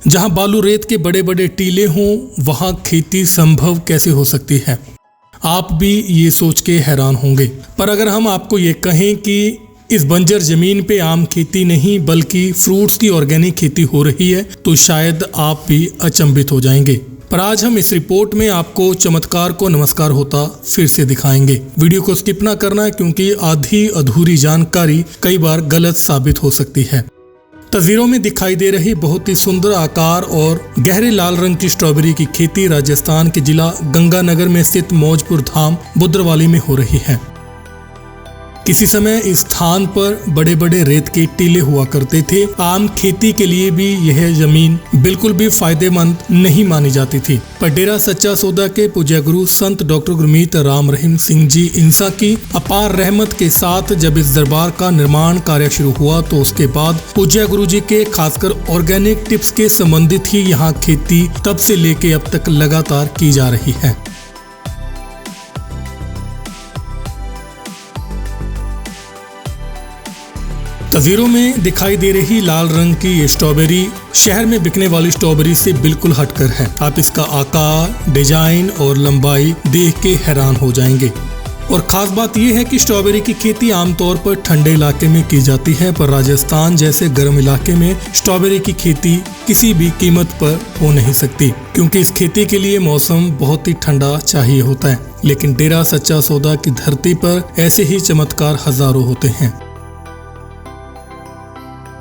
जहां बालू रेत के बड़े बड़े टीले हों वहां खेती संभव कैसे हो सकती है। आप भी ये सोच के हैरान होंगे। पर अगर हम आपको ये कहें कि इस बंजर जमीन पे आम खेती नहीं बल्कि फ्रूट्स की ऑर्गेनिक खेती हो रही है तो शायद आप भी अचंभित हो जाएंगे। पर आज हम इस रिपोर्ट में आपको चमत्कार को नमस्कार होता फिर से दिखाएंगे। वीडियो को स्किप ना करना क्योंकि आधी अधूरी जानकारी कई बार गलत साबित हो सकती है। तस्वीरों में दिखाई दे रही बहुत ही सुंदर आकार और गहरे लाल रंग की स्ट्रॉबेरी की खेती राजस्थान के जिला गंगानगर में स्थित मौजपुर धाम बुद्रवाली में हो रही है। किसी समय इस स्थान पर बड़े बड़े रेत के टीले हुआ करते थे। आम खेती के लिए भी यह जमीन बिल्कुल भी फायदेमंद नहीं मानी जाती थी। पर डेरा सच्चा सौदा के पूज्य गुरु संत डॉक्टर गुरमीत राम रहीम सिंह जी इंसा की अपार रहमत के साथ जब इस दरबार का निर्माण कार्य शुरू हुआ तो उसके बाद पूज्य गुरु जी के खासकर ऑर्गेनिक टिप्स के संबंधित ही यहाँ खेती तब से लेके अब तक लगातार की जा रही है। तस्वीरों में दिखाई दे रही लाल रंग की ये स्ट्रॉबेरी शहर में बिकने वाली स्ट्रॉबेरी से बिल्कुल हटकर है। आप इसका आकार, डिजाइन और लंबाई देख के हैरान हो जाएंगे। और खास बात यह है कि स्ट्रॉबेरी की खेती आमतौर पर ठंडे इलाके में की जाती है, पर राजस्थान जैसे गर्म इलाके में स्ट्रॉबेरी की खेती किसी भी कीमत पर हो नहीं सकती क्योंकि इस खेती के लिए मौसम बहुत ही ठंडा चाहिए होता है। लेकिन डेरा सच्चा सौदा की धरती पर ऐसे ही चमत्कार हजारों होते हैं।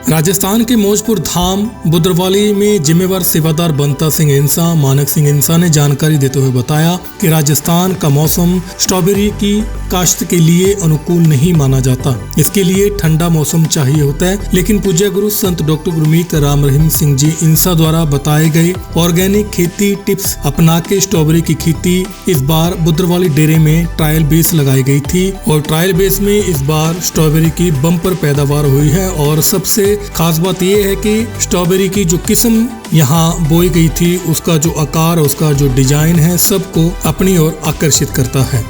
राजस्थान के मौजपुर धाम बुद्रवाली में जिम्मेवार सेवादार बंता सिंह इंसा मानक सिंह इंसा ने जानकारी देते हुए बताया कि राजस्थान का मौसम स्ट्रॉबेरी की काश्त के लिए अनुकूल नहीं माना जाता। इसके लिए ठंडा मौसम चाहिए होता है। लेकिन पूज्य गुरु संत डॉक्टर गुरमीत राम रहीम सिंह जी इंसा द्वारा बताए गए ऑर्गेनिक खेती टिप्स अपना के स्ट्रॉबेरी की खेती इस बार बुद्रवाली डेरे में ट्रायल बेस लगाई गई थी और ट्रायल बेस में इस बार स्ट्रॉबेरी की बम्पर पैदावार हुई है। और सबसे खास बात यह है कि स्ट्रॉबेरी की जो किस्म यहाँ बोई गई थी उसका जो आकार, उसका जो डिजाइन है सबको अपनी ओर आकर्षित करता है।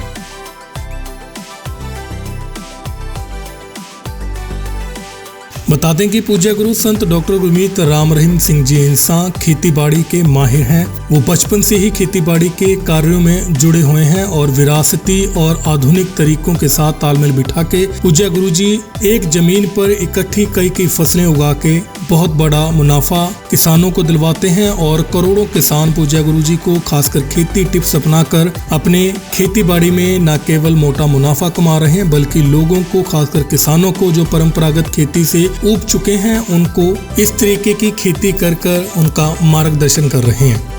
बता दें कि पूज्य गुरु संत डॉक्टर गुरमीत राम रहीम सिंह जी इंसा खेती बाड़ी के माहिर हैं। वो बचपन से ही खेती बाड़ी के कार्यों में जुड़े हुए हैं और विरासती और आधुनिक तरीकों के साथ तालमेल बिठा के पूज्य गुरु जी एक जमीन पर इकट्ठी कई फसलें उगा के बहुत बड़ा मुनाफा किसानों को दिलवाते हैं और करोड़ों किसान पूज्य गुरु जी को खासकर खेती टिप्स अपनाकर अपने खेती बाड़ी में न केवल मोटा मुनाफा कमा रहे हैं बल्कि लोगों को खासकर किसानों को जो परंपरागत खेती से ऊब चुके हैं उनको इस तरीके की खेती कर उनका मार्गदर्शन कर रहे हैं।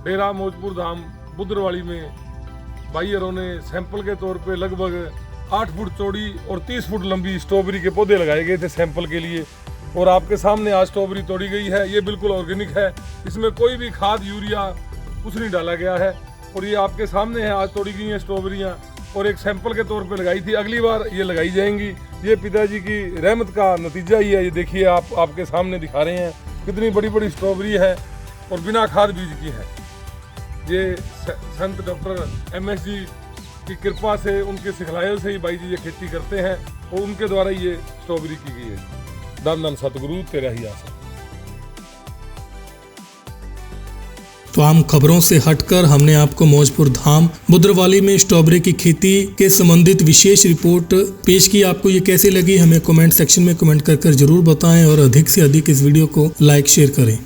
डेरा मौजपुर धाम बुद्रवाली में भाइयों ने सैंपल के तौर पे लगभग 8 फुट चौड़ी और 30 फुट लंबी स्ट्रॉबेरी के पौधे लगाए गए थे सैंपल के लिए। और आपके सामने आज स्ट्रॉबेरी तोड़ी गई है। ये बिल्कुल ऑर्गेनिक है, इसमें कोई भी खाद यूरिया कुछ नहीं डाला गया है। और ये आपके सामने है आज तोड़ी गई हैं स्ट्रॉबेरियाँ और एक सैंपल के तौर पे लगाई थी, अगली बार ये लगाई जाएंगी। ये पिताजी की रहमत का नतीजा ही है। ये देखिए आपके सामने दिखा रहे हैं कितनी बड़ी बड़ी स्ट्रॉबेरी है और बिना खाद बीज की है। ये संत डॉक्टर MS जी की कृपा से, उनके सिखलायों से ही भाई जी ये खेती करते हैं और उनके द्वारा ये स्ट्रॉबेरी की गई है। धन धन सतगुरु तेरा ही आसन। तो आम खबरों से हटकर हमने आपको मौजपुर धाम बुद्रवाली में स्ट्रॉबेरी की खेती के संबंधित विशेष रिपोर्ट पेश की। आपको ये कैसे लगी हमें कमेंट सेक्शन में कमेंट कर जरूर बताएं और अधिक से अधिक इस वीडियो को लाइक शेयर करें।